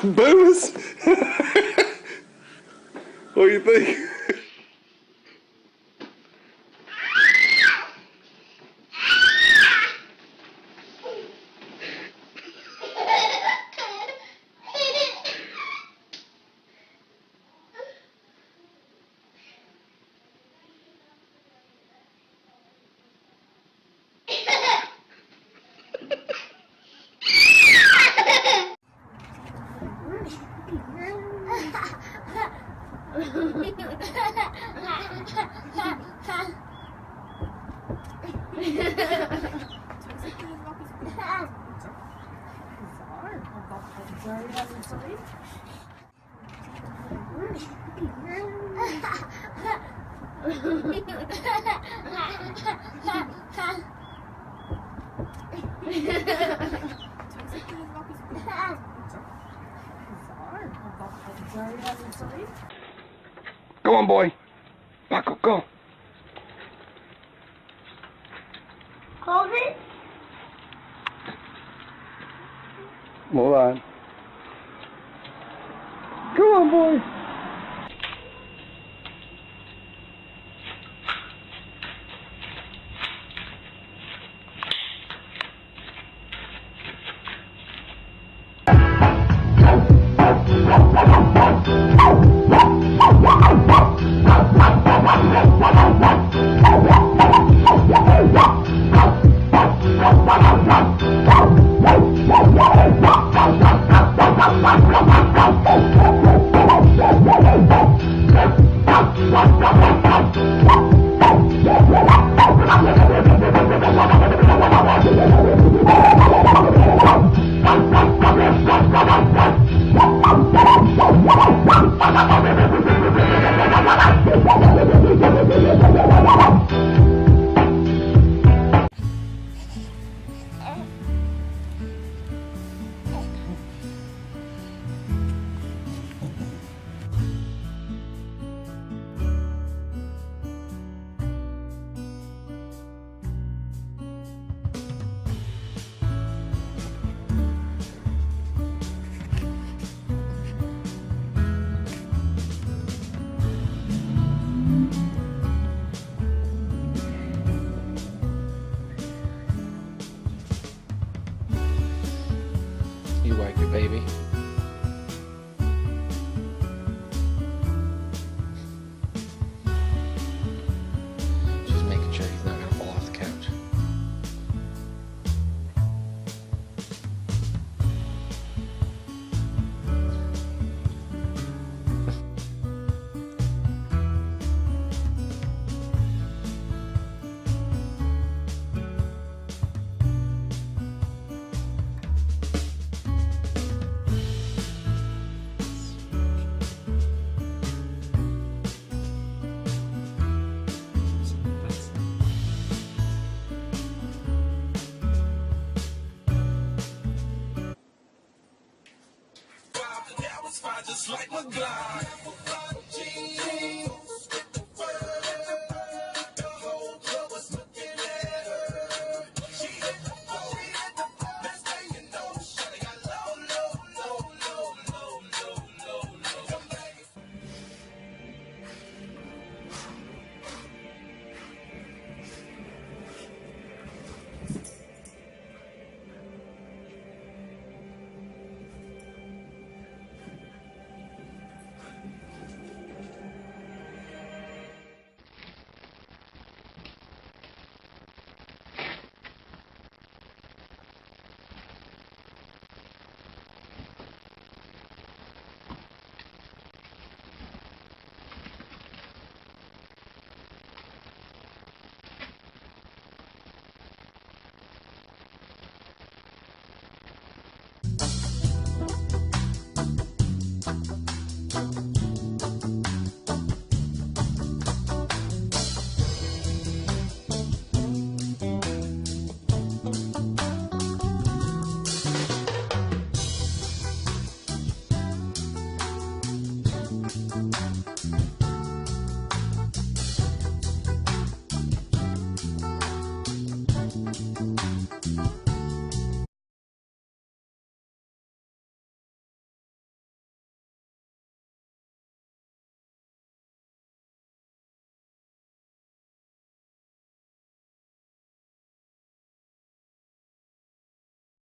Boomers? What do you think? Go on, boy. Buckle, go. Hold it. Hold on. Come on, boy. You like your baby? Just making sure he's not gonna fall off the couch. Just like my Glock. The whole club was looking at her. She hit the floor, he hit the floor. Best thing you know, shawty got low, low, low, low, low, low, low, low. Come back.